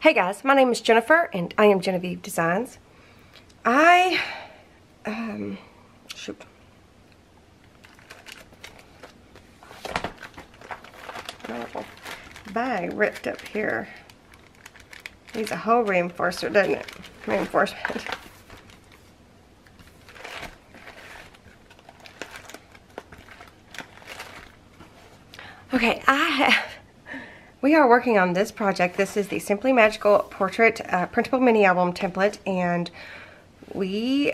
Hey guys, my name is Jennifer and I am Genevieve Designs. Shoot. My little bag ripped up here. Needs a hole reinforcer, doesn't it? Reinforcement. Okay, we are working on this project. This is the Simply Magical Portrait Printable Mini Album template, and we,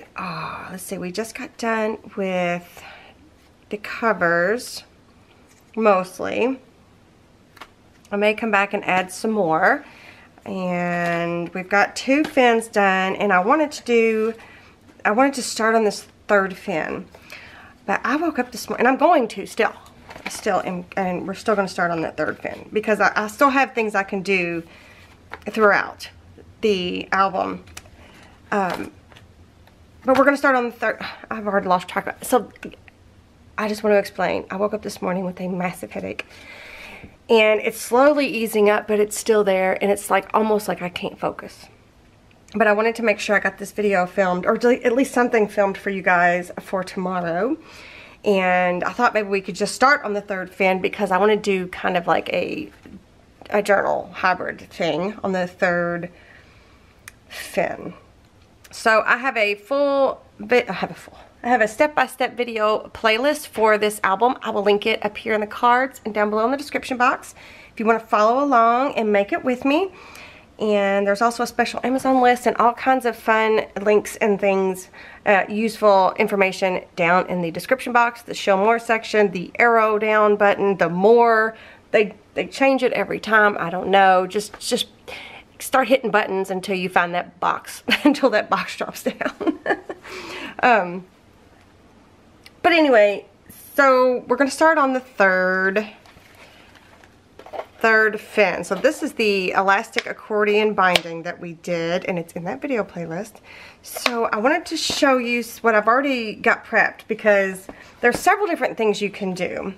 let's see, we just got done with the covers, mostly. I may come back and add some more, and we've got 2 fins done, and I wanted to start on this 3rd fin, but I woke up this morning, and I'm going to still, and we're still going to start on that 3rd fin, because I still have things I can do throughout the album, but we're going to start on the 3rd. I've already lost track of it. So I just want to explain. I woke up this morning with a massive headache, and it's slowly easing up, but it's still there, and it's like almost like I can't focus. But I wanted to make sure I got this video filmed, or at least something filmed for you guys for tomorrow. And I thought maybe we could just start on the 3rd fin, because I want to do kind of like a journal hybrid thing on the 3rd fin. So I have a I have a step-by-step video playlist for this album. I will link it up here in the cards and down below in the description box if you want to follow along and make it with me. And there's also a special Amazon list and all kinds of fun links and things, useful information down in the description box, the show more section, the arrow down button, the more. They change it every time. I don't know. Just start hitting buttons until you find that box, until that box drops down. But anyway, so we're going to start on the third fin. So this is the elastic accordion binding that we did, and it's in that video playlist. So I wanted to show you what I've already got prepped, because there's several different things you can do.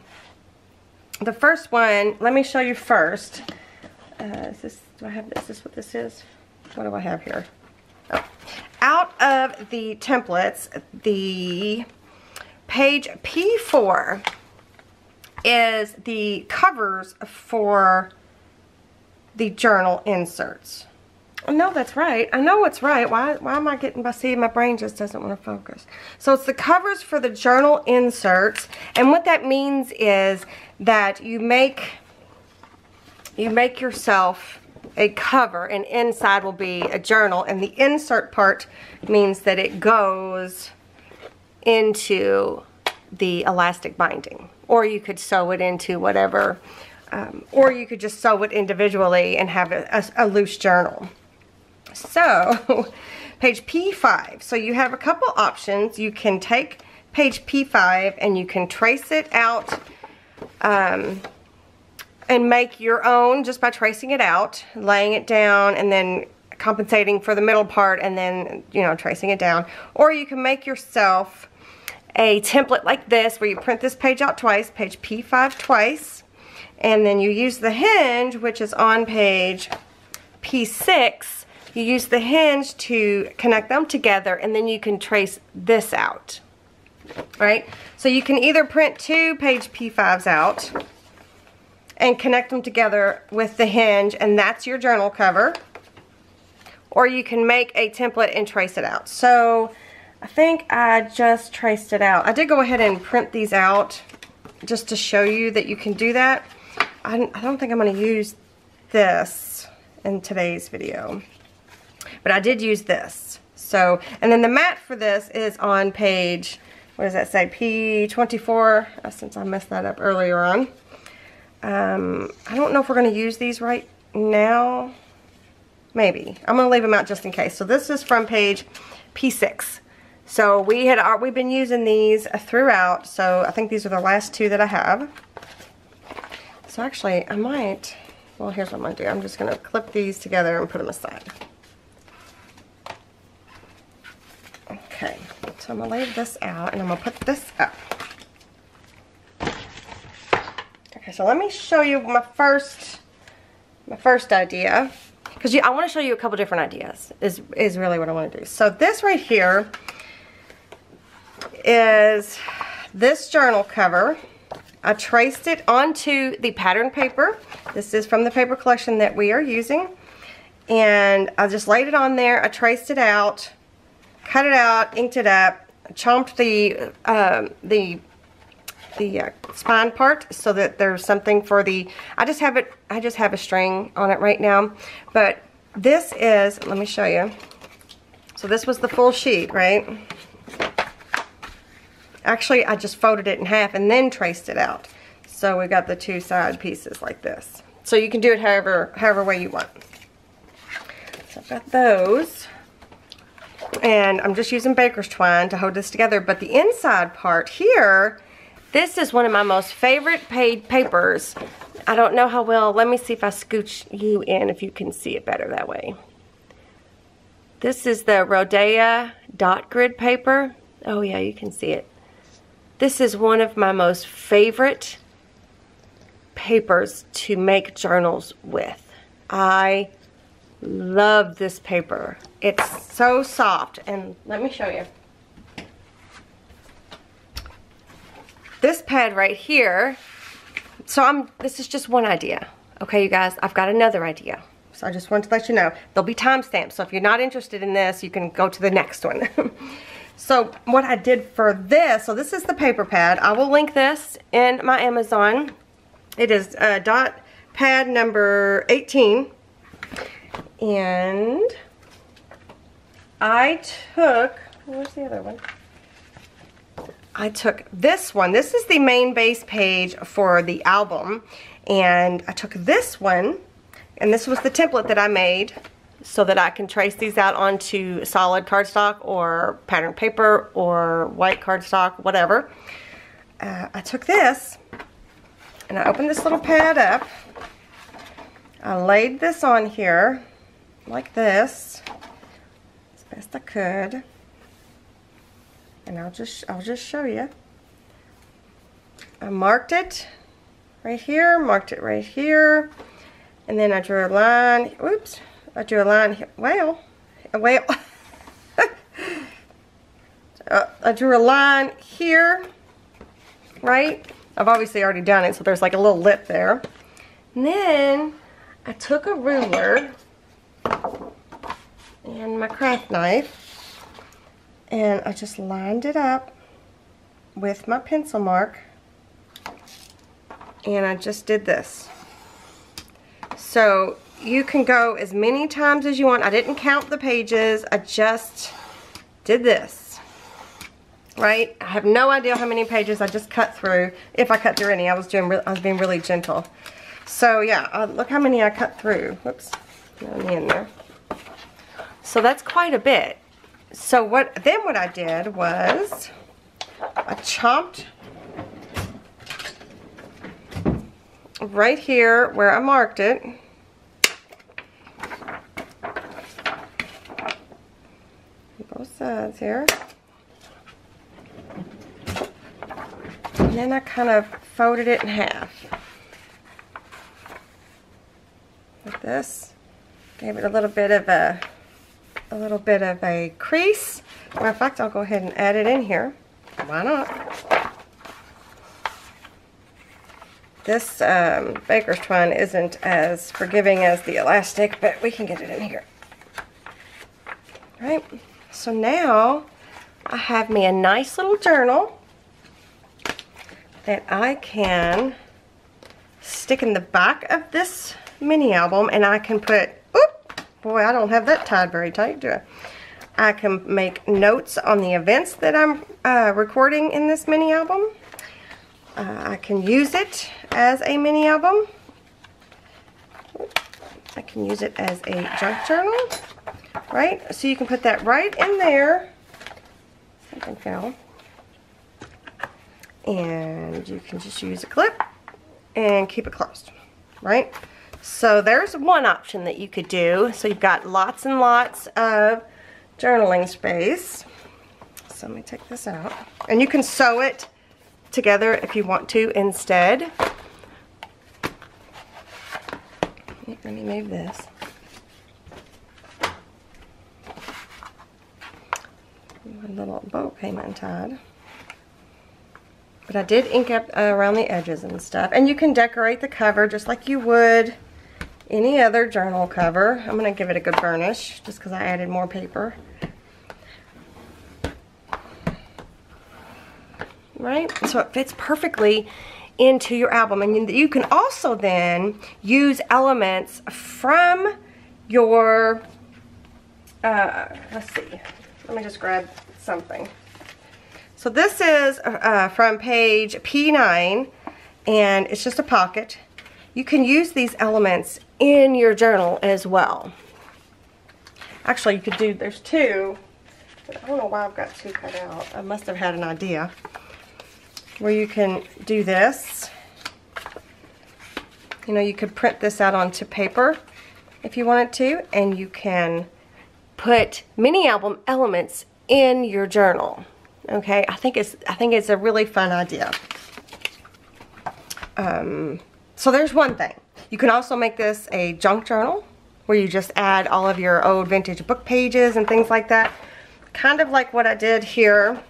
The first one, let me show you first. Do I have this? Is this what this is? What do I have here? Oh. Out of the templates, the page P4 is the covers for the journal inserts. I know that's right. I know it's right. Why am I getting by seeing my brain just doesn't want to focus? So it's the covers for the journal inserts, and what that means is that you make yourself a cover, and inside will be a journal, and the insert part means that it goes into the elastic binding, or you could sew it into whatever, or you could just sew it individually and have a loose journal. So page P5, so you have a couple options. You can take page P5 and you can trace it out and make your own just by tracing it out, laying it down, and then compensating for the middle part, and then, you know, tracing it down. Or you can make yourself a template like this, where you print this page out twice, page P5 twice, and then you use the hinge, which is on page P6. You use the hinge to connect them together, and then you can trace this out. Right? So you can either print 2 page P5s out and connect them together with the hinge, and that's your journal cover, or you can make a template and trace it out. So I think I just traced it out. I did go ahead and print these out just to show you that you can do that. I don't think I'm going to use this in today's video, but I did use this. So, and then the mat for this is on page, what does that say, P24, since I messed that up earlier on. I don't know if we're going to use these right now. Maybe. I'm going to leave them out just in case. So this is from page P6. So we've been using these throughout. So I think these are the last 2 that I have. So actually, I might, well, here's what I'm going to do. I'm just going to clip these together and put them aside. Okay. So I'm going to leave this out, and I'm going to put this up. Okay, so let me show you my first idea, because I want to show you a couple different ideas is really what I want to do. So this right here is this journal cover. I traced it onto the pattern paper. This is from the paper collection that we are using. And I just laid it on there. I traced it out, cut it out, inked it up, chomped the spine part so that there's something for the, I just have a string on it right now. But this is, let me show you. So this was the full sheet, right? Actually, I just folded it in half and then traced it out. So we got the two side pieces like this. So you can do it however way you want. So I've got those. And I'm just using baker's twine to hold this together. But the inside part here, this is one of my most favorite papers. I don't know how well, let me see if I scooch you in if you can see it better that way. This is the Rodea dot grid paper. Oh yeah, you can see it. This is one of my most favorite papers to make journals with. I love this paper. It's so soft, and let me show you. This pad right here, so this is just one idea. Okay, you guys, I've got another idea. So I just wanted to let you know. There'll be timestamps, so if you're not interested in this, you can go to the next one. So what I did for this, so this is the paper pad. I will link this in my Amazon. It is dot pad number 18. And I took, where's the other one? I took this one. This is the main base page for the album. And I took this one, and this was the template that I made so that I can trace these out onto solid cardstock or pattern paper or white cardstock, whatever. I took this and I opened this little pad up. I laid this on here like this as best I could, and I'll just show you. I marked it right here, marked it right here, and then I drew a line. Oops. I drew a line here. I drew a line here, right? I've obviously already done it, so there's like a little lip there. And then I took a ruler and my craft knife, and I just lined it up with my pencil mark, and I just did this. So you can go as many times as you want. I didn't count the pages. I just did this, right? I have no idea how many pages I just cut through. If I cut through any, I was being really gentle. So yeah, look how many I cut through. Whoops, not in there. So that's quite a bit. So what I did was I chomped right here where I marked it. Both sides here. And then I kind of folded it in half. Like this. Gave it a little bit of a crease. Matter of fact, I'll go ahead and add it in here. Why not? This baker's twine isn't as forgiving as the elastic, but we can get it in here. All right. So now I have me a nice little journal that I can stick in the back of this mini album, and I can put, oop, boy, I don't have that tied very tight, do I? I can make notes on the events that I'm recording in this mini album. I can use it as a mini album. I can use it as a junk journal. Right? So you can put that right in there. Something fell. And you can just use a clip and keep it closed. Right? So there's one option that you could do. So you've got lots and lots of journaling space. So let me take this out. And you can sew it together if you want to instead. Let me move this. little bow came untied. But I did ink up around the edges and stuff. And you can decorate the cover just like you would any other journal cover. I'm going to give it a good burnish just because I added more paper. Right? So it fits perfectly into your album. And you can also then use elements from your, let's see, let me just grab something. So this is from page P9, and it's just a pocket. You can use these elements in your journal as well. Actually, you could do, there's two, but I don't know why I've got two cut out. I must have had an idea. Where you can do this. You know, you could print this out onto paper if you wanted to, and you can put mini album elements in your journal. Okay, I think it's a really fun idea. So there's one thing. You can also make this a junk journal where you just add all of your old vintage book pages and things like that. Kind of like what I did here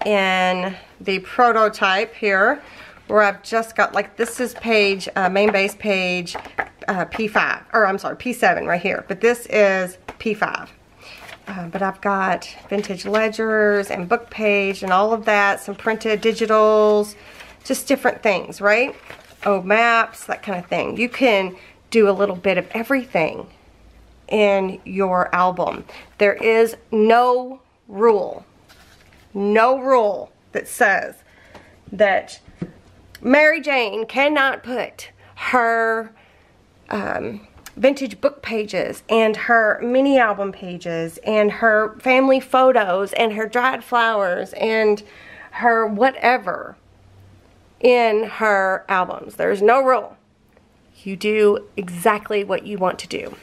in the prototype here, where I've just got, like, this is page, main base page P5, or I'm sorry, P7 right here, but this is P5. But I've got vintage ledgers and book page and all of that, some printed digitals, just different things, right? Old maps, that kind of thing. You can do a little bit of everything in your album. There is no rule that says that Mary Jane cannot put her vintage book pages and her mini album pages and her family photos and her dried flowers and her whatever in her albums. There's no rule. You do exactly what you want to do.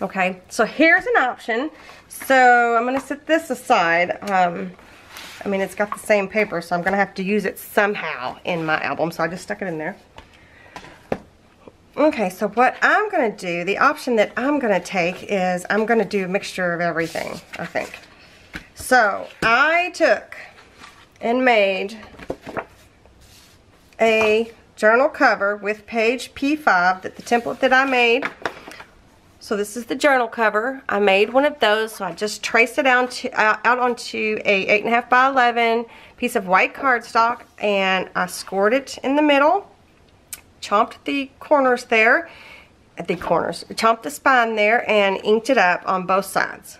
Okay, so here's an option. So I'm going to set this aside. I mean, it's got the same paper, so I'm going to have to use it somehow in my album, so I just stuck it in there. Okay, so what I'm going to do, the option that I'm going to take is I'm going to do a mixture of everything, I think. So I took and made a journal cover with page P5, that the template that I made. So this is the journal cover. I made one of those, so I just traced it out onto a 8.5 by 11 piece of white cardstock, and I scored it in the middle, chomped the corners there, chomped the spine there, and inked it up on both sides.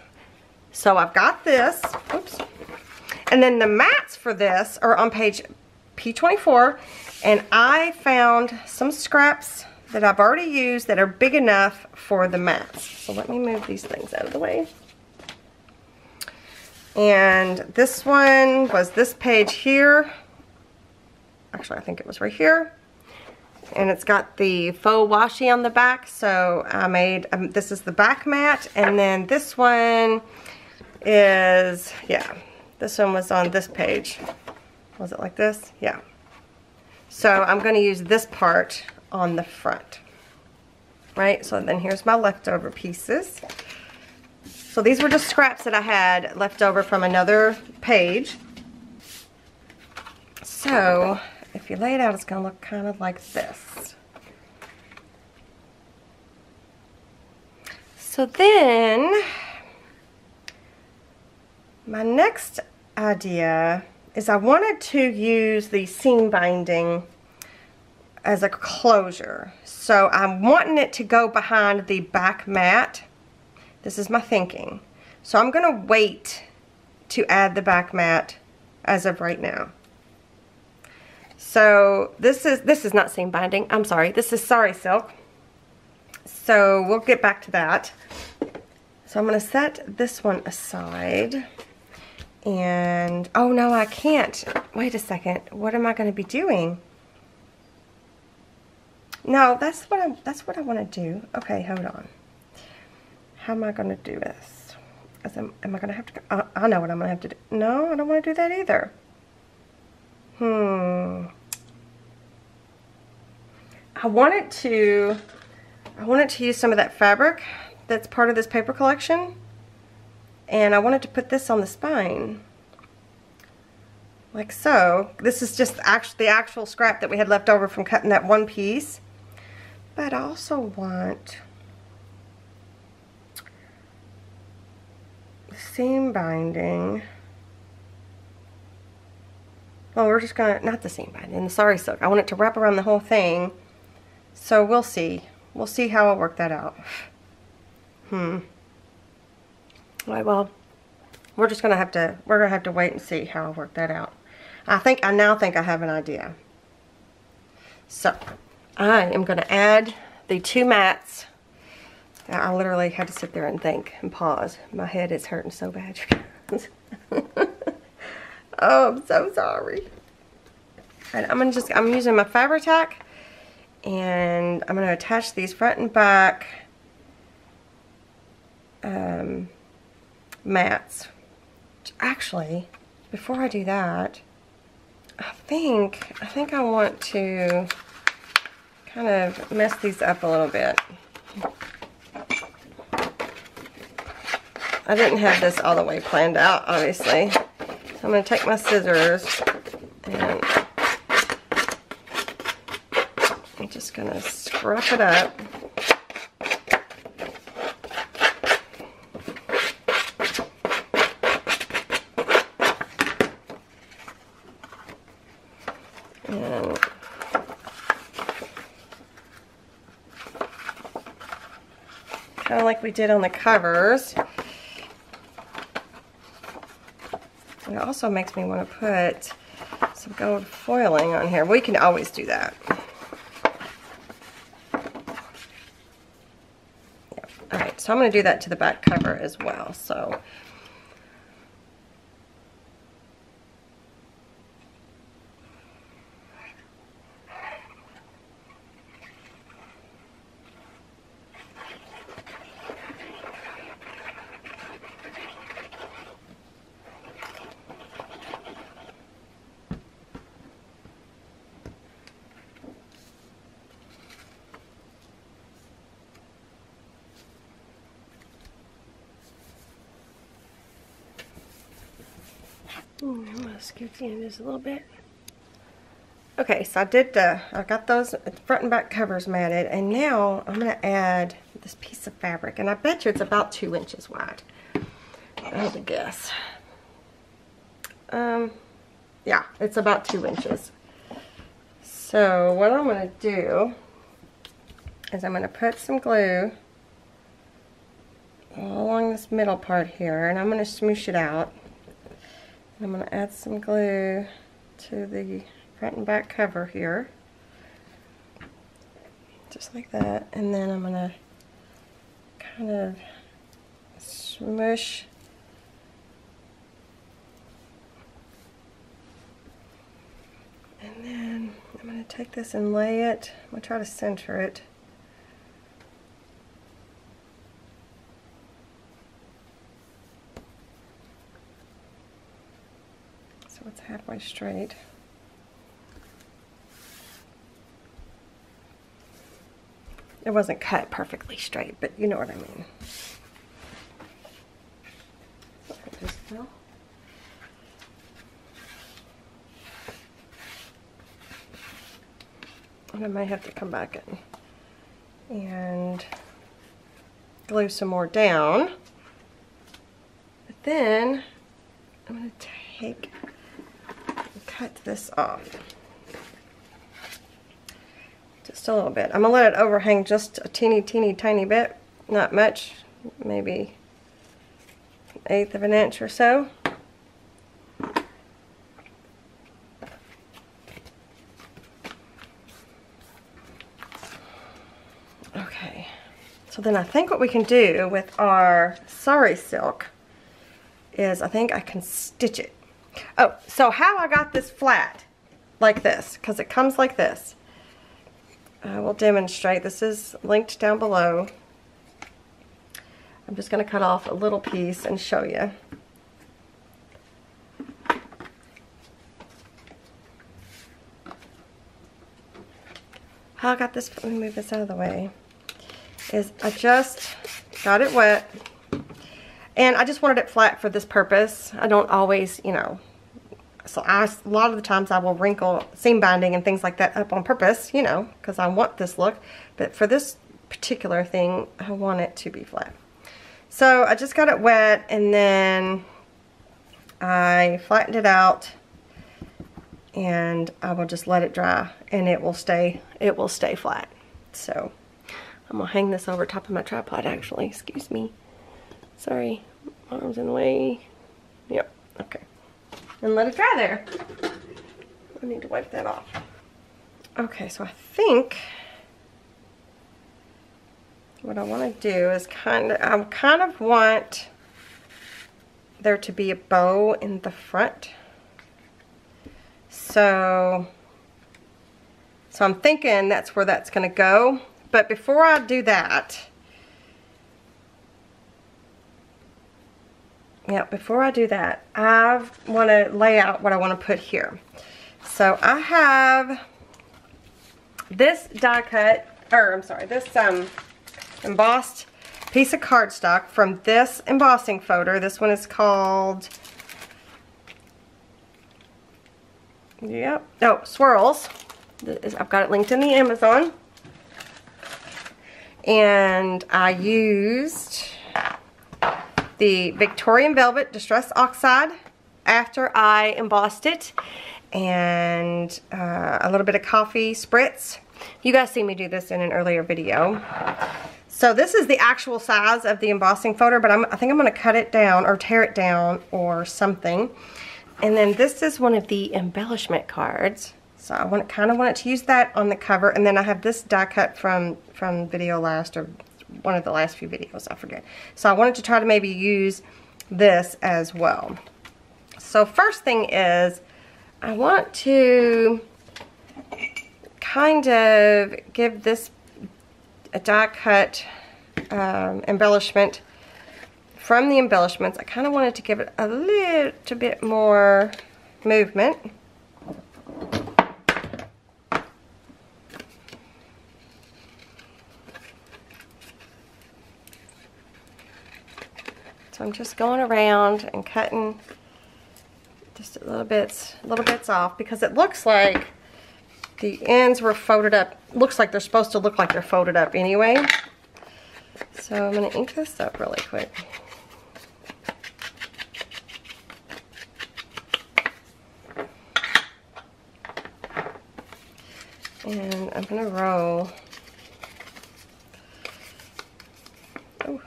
So I've got this, oops, and then the mats for this are on page P24, and I found some scraps that I've already used that are big enough for the mats. So let me move these things out of the way. And this one was this page here. Actually, I think it was right here. And it's got the faux washi on the back. So I made, this is the back mat. And then this one is, yeah, this one was on this page. Was it like this? Yeah. So I'm going to use this part on the front, right? So then here's my leftover pieces. So these were just scraps that I had left over from another page. So if you lay it out, it's going to look kind of like this. So then my next idea is I wanted to use the seam binding as a closure. So I'm wanting it to go behind the back mat. This is my thinking. So I'm going to wait to add the back mat as of right now. So this is not seam binding. I'm sorry. This is Sari Silk. So we'll get back to that. So I'm going to set this one aside. And oh no, I can't. Wait a second. What am I going to be doing? No, that's what I want to do. Okay, hold on. How am I going to do this? Am I going to have to? I know what I'm going to have to do. No, I don't want to do that either. I wanted to use some of that fabric that's part of this paper collection, and I wanted to put this on the spine. Like so. This is just the actual scrap that we had left over from cutting that one piece. But I also want the seam binding. Well, we're just gonna, not the seam binding, the sari silk. I want it to wrap around the whole thing. So we'll see. We'll see how I work that out. Alright, well, we're gonna have to wait and see how I work that out. I now think I have an idea. So, I am gonna add the 2 mats. I literally had to sit there and think and pause. My head is hurting so bad. Oh, I'm so sorry. And I'm using my Fabri-Tac, and I'm gonna attach these front and back mats. Actually, before I do that, I think I want to kind of mess these up a little bit. I didn't have this all the way planned out, obviously. So I'm going to take my scissors and I'm just going to scrap it up. And kind of like we did on the covers. It also makes me want to put some gold foiling on here. We can always do that. Yeah. Alright, so I'm going to do that to the back cover as well. So I'm going to scoot the edges a little bit. Okay, so I got those front and back covers matted, and now I'm going to add this piece of fabric, and I bet you it's about 2 inches wide. I would guess. Yeah, it's about 2 inches. So what I'm going to do is I'm going to put some glue all along this middle part here, and I'm going to smoosh it out. I'm going to add some glue to the front and back cover here, just like that, and then I'm going to kind of smush and then I'm going to take this and lay it. I'm going to try to center it. So it's halfway straight. It wasn't cut perfectly straight, but you know what I mean. It just fell. And I might have to come back in and glue some more down. But then I'm going to take and cut this off. Just a little bit. I'm going to let it overhang just a teeny tiny bit. Not much. Maybe 1/8 of an inch or so. Okay. So then I think what we can do with our sari silk is I think I can stitch it. Oh, so how I got this flat like this, because it comes like this. I will demonstrate. This is linked down below. I'm just going to cut off a little piece and show you. How I got this, let me move this out of the way, is I just got it wet And I just wanted it flat for this purpose. I don't always, you know, so a lot of the times I will wrinkle seam binding and things like that up on purpose, you know, because I want this look. But for this particular thing, I want it to be flat. So I just got it wet, and then I flattened it out, and I will just let it dry, and it will stay flat. So I'm gonna hang this over top of my tripod, actually. Excuse me. Sorry, my arm's in the way. Yep, okay. And let it dry there. I need to wipe that off. Okay, so I think what I want to do is I kind of want there to be a bow in the front. So I'm thinking that's where that's going to go. But before I do that, I want to lay out what I want to put here. So I have this die cut, or I'm sorry, this embossed piece of cardstock from this embossing folder. This one is called, Swirls. I've got it linked in the Amazon. And I used the Victorian Velvet Distress Oxide after I embossed it, and a little bit of coffee spritz. You guys see me do this in an earlier video. So this is the actual size of the embossing folder, but I think I'm going to cut it down or tear it down or something. And then this is one of the embellishment cards. So I kind of wanted to use that on the cover. And then I have this die cut from video last, or one of the last few videos, I forget. So I wanted to try to maybe use this as well. So first thing is, I want to kind of give this a die cut embellishment from the embellishments. I kind of wanted to give it a little bit more movement. So I'm just going around and cutting just little bits off, because it looks like the ends were folded up. Looks like they're supposed to look like they're folded up anyway. So I'm going to ink this up really quick. And I'm going to roll. Oh.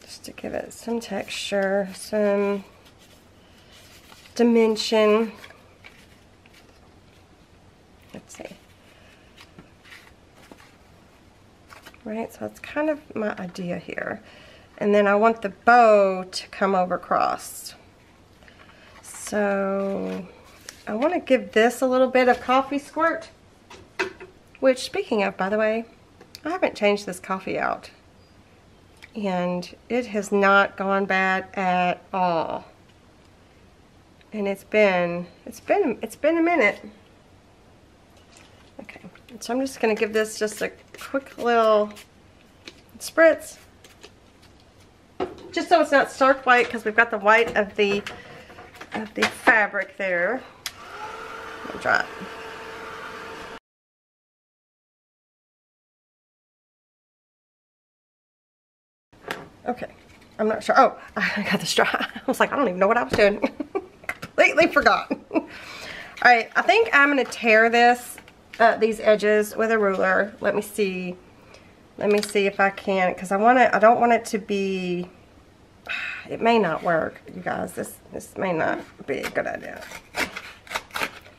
Just to give it some texture, some dimension. Let's see. Right, so that's kind of my idea here. And then I want the bow to come over across. So I want to give this a little bit of coffee squirt. Which, speaking of, by the way, I haven't changed this coffee out. And it has not gone bad at all. And it's been a minute. Okay, so I'm just going to give this just a quick little spritz. Just so it's not stark white, because we've got the white of the fabric there. I'll dry it. Okay, I'm not sure. Oh, I got this dry. I was like, I don't even know what I was doing. Completely forgot. Alright, I think I'm going to tear these edges with a ruler. Let me see. Let me see if I can, because I don't want it to be, it may not work, you guys. This may not be a good idea.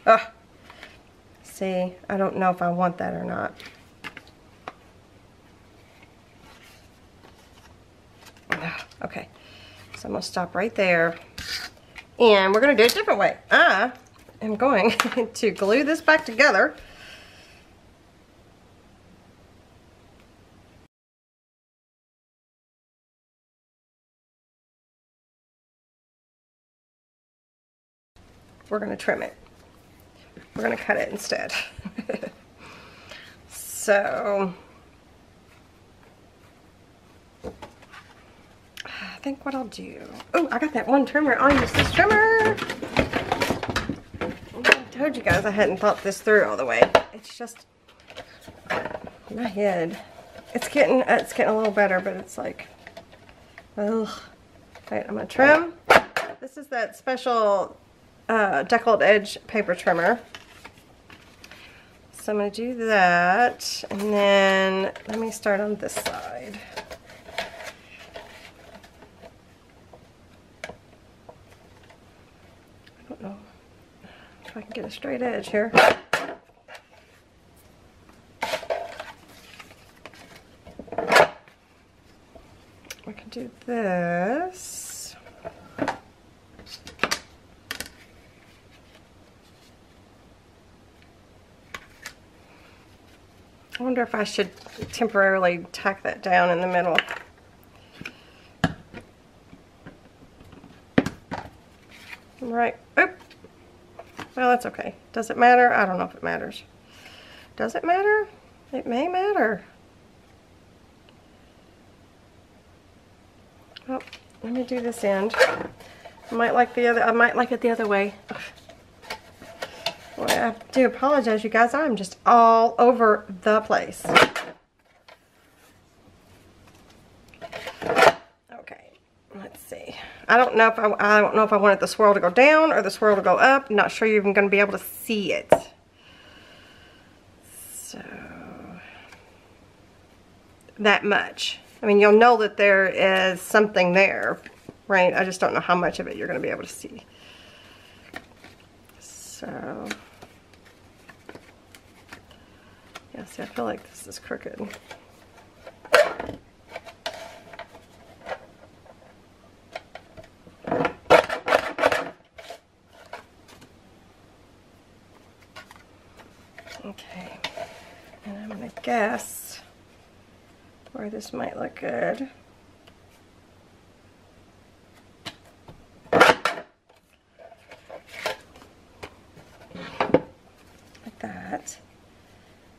Oh, see, I don't know if I want that or not. Okay, so I'm going to stop right there. And we're going to do it a different way. I am going to glue this back together. We're going to trim it. We're going to cut it instead. So I think what I'll do, oh, I got that one trimmer. I'll use this trimmer. I told you guys I hadn't thought this through all the way. It's just my head. It's getting a little better, but it's like, ugh. Alright, I'm gonna trim. This is that special deckled edge paper trimmer. So I'm gonna do that, and then let me start on this side. I don't know if I can get a straight edge here. I can do this. I wonder if I should temporarily tack that down in the middle. Right. Oh. Well, that's okay. Does it matter? I don't know if it matters. Does it matter? It may matter. Oh, let me do this end. I might like it the other way. Well, I do apologize, you guys. I'm just all over the place. Okay, let's see. I don't know if I wanted the swirl to go down or the swirl to go up. I'm not sure you're even going to be able to see it. So that much. I mean, you'll know that there is something there, right? I just don't know how much of it you're going to be able to see. So, yeah, see, I feel like this is crooked. Okay, and I'm going to guess where this might look good. Like that.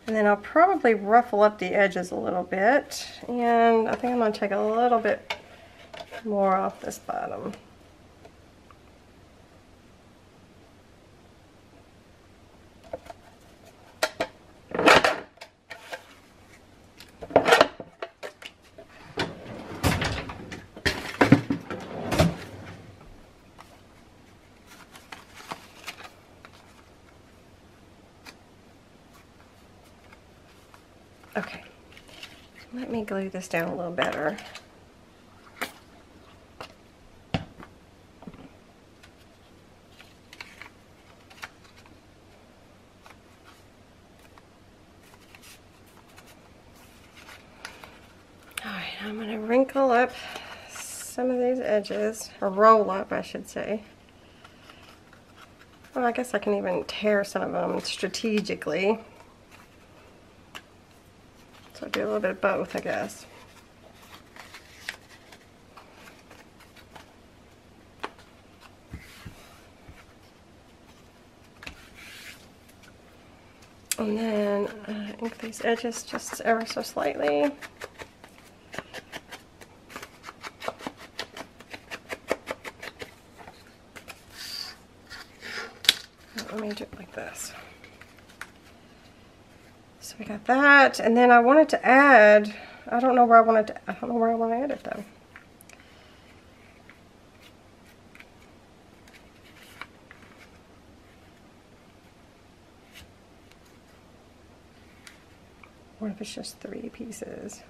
And then I'll probably ruffle up the edges a little bit. And I think I'm going to take a little bit more off this bottom. Okay, let me glue this down a little better. Alright, I'm going to wrinkle up some of these edges, or roll up I should say. Well, I guess I can even tear some of them strategically. So I'll do a little bit of both, I guess. And then ink these edges just ever so slightly. Let me do it like this. So we got that, and then I wanted to add, I don't know where I want to add it though. What if it's just 3 pieces?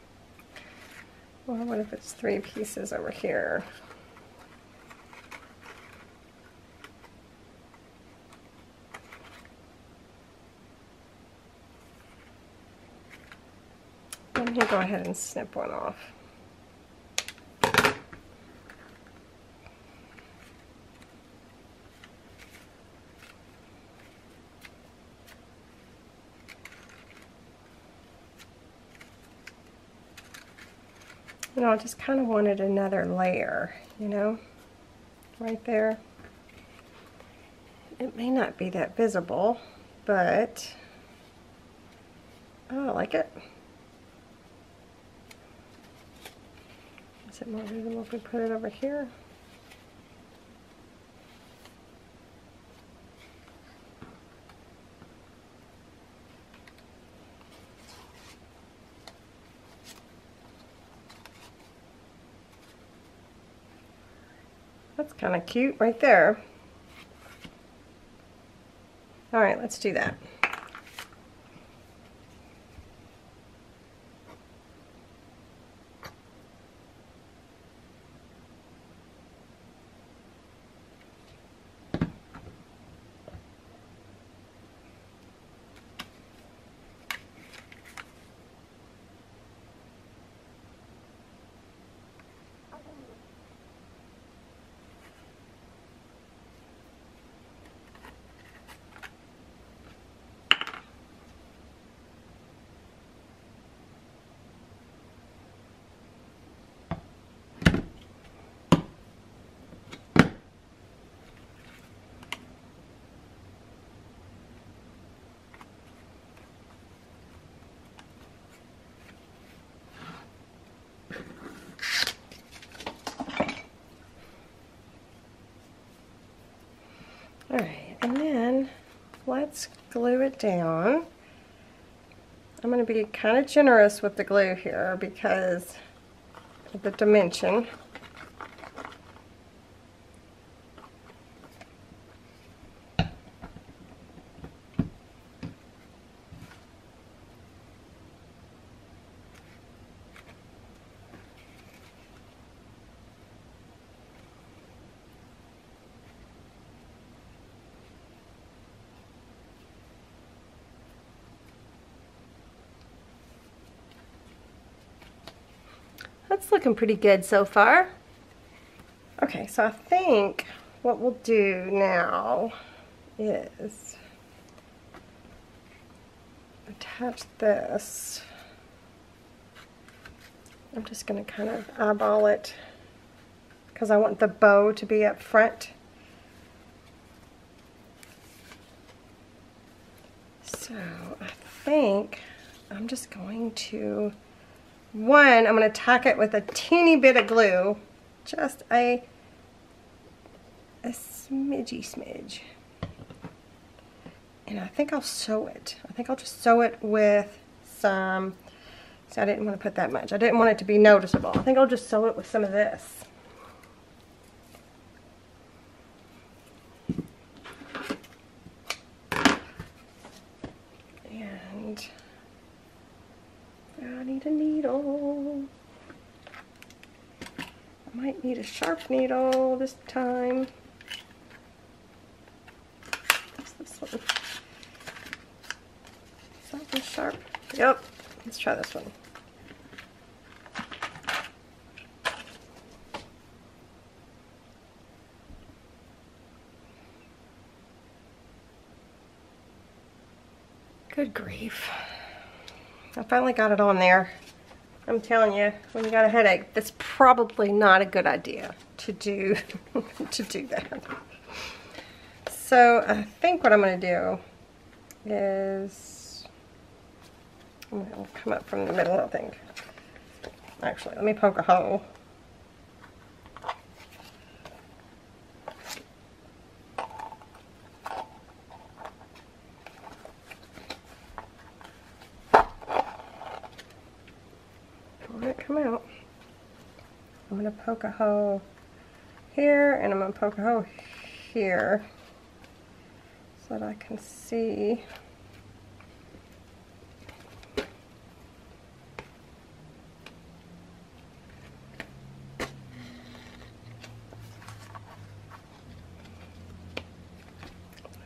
Or what if it's 3 pieces over here? Let me go ahead and snip one off. You know, I just kind of wanted another layer, you know, right there. It may not be that visible, but Oh, I like it. Is it more visible if we put it over here? That's kind of cute right there. All right, let's do that. All right, and then let's glue it down. I'm going to be kind of generous with the glue here because of the dimension. That's looking pretty good so far. Okay, so I think what we'll do now is attach this. I'm just going to kind of eyeball it because I want the bow to be up front. So I think I'm just going to, I'm going to tack it with a teeny bit of glue, just a smidge. And I think I'll sew it. I think I'll just sew it with some, see, I didn't want to put that much. I didn't want it to be noticeable. I think I'll just sew it with some of this. And I need a needle. I might need a sharp needle this time. What's this one? Is that one sharp? Yep. Let's try this one. Good grief. I finally got it on there. I'm telling you, when you got a headache, that's probably not a good idea to do to do that. So I think what I'm going to do is I'm going to come up from the middle, I think. Actually, let me poke a hole. Come out. I'm going to poke a hole here and I'm going to poke a hole here so that I can see.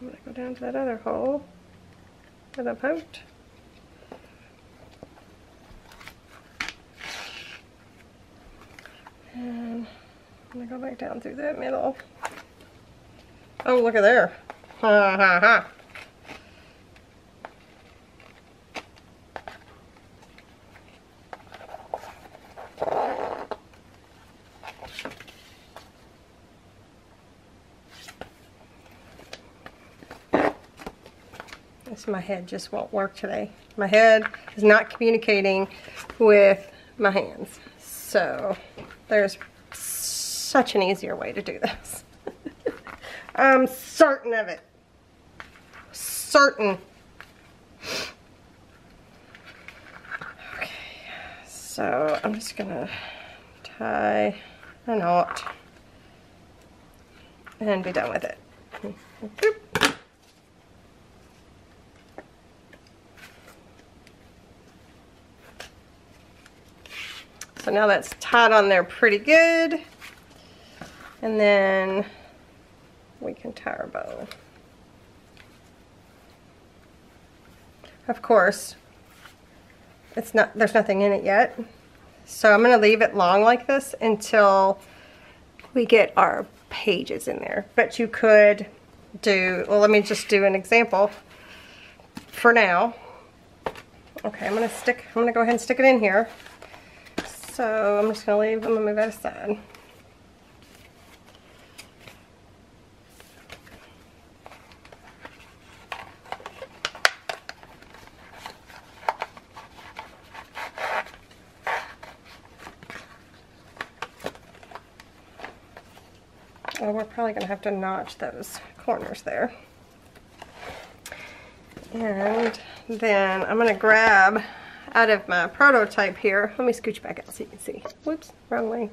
I'm going to go down to that other hole that I poked. And I'm going to go back down through that middle. Oh, look at there. Ha ha ha. My head just won't work today. My head is not communicating with my hands. So there's such an easier way to do this. I'm certain of it. Certain. Okay, so I'm just gonna tie a knot and be done with it. Boop. So now that's tied on there pretty good. And then we can tie our bow. Of course, there's nothing in it yet. So I'm going to leave it long like this until we get our pages in there. But you could do, well, let me just do an example for now. Okay, I'm going to go ahead and stick it in here. So I'm just going to move that aside. Well, we're probably going to have to notch those corners there. And then I'm going to grab out of my prototype here. Let me scooch back out so you can see. Whoops, wrong way.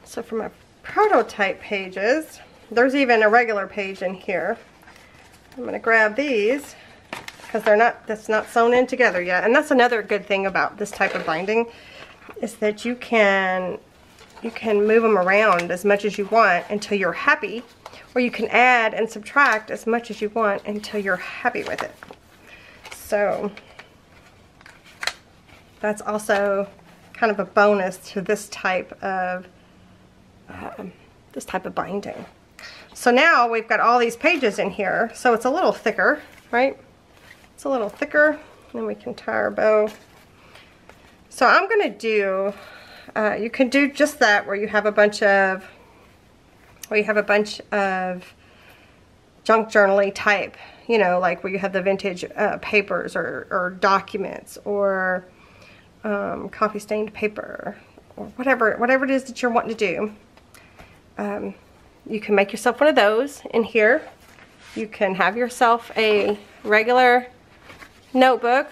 So for my prototype pages, there's even a regular page in here. I'm going to grab these because that's not sewn in together yet. And that's another good thing about this type of binding, is that you can move them around as much as you want until you're happy, or you can add and subtract as much as you want until you're happy with it. So that's also kind of a bonus to this type of binding. So now we've got all these pages in here, so it's a little thicker, right? It's a little thicker, and we can tie our bow. So I'm going to do, you can do just that, where you have a bunch of, junk journal-y type, you know, like where you have the vintage papers or documents or coffee stained paper or whatever it is that you're wanting to do. You can make yourself one of those in here. You can have yourself a regular notebook,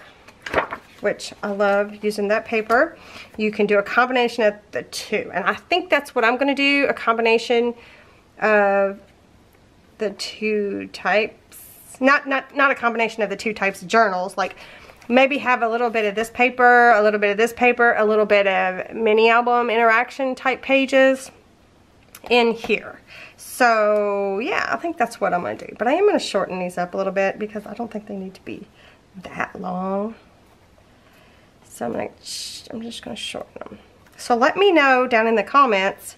which I love using that paper. You can do a combination of the two, and I think that's what I'm going to do, a combination of the two types. Not a combination of the two types of journals, like maybe have a little bit of this paper, a little bit of this paper, a little bit of mini album interaction type pages in here. So yeah, I think that's what I'm going to do. But I am going to shorten these up a little bit because I don't think they need to be that long. So I'm just going to shorten them. So let me know down in the comments,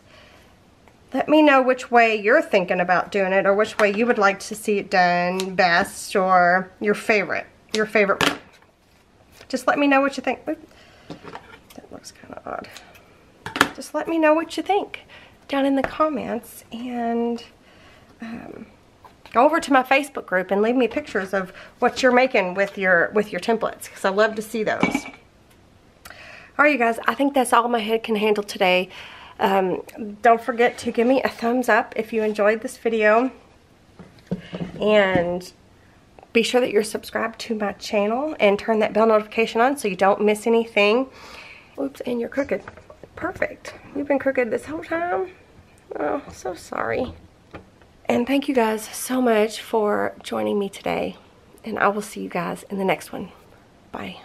let me know which way you're thinking about doing it, or which way you would like to see it done best, or your favorite one. Just let me know what you think. Oop, that looks kind of odd. Just let me know what you think down in the comments, and go over to my Facebook group and leave me pictures of what you're making with your templates, because I love to see those. Alright you guys, I think that's all my head can handle today. Don't forget to give me a thumbs up if you enjoyed this video, and be sure that you're subscribed to my channel and turn that bell notification on so you don't miss anything. Oops, and you're crooked. Perfect. You've been crooked this whole time? Oh, so sorry. And thank you guys so much for joining me today, and I will see you guys in the next one. Bye.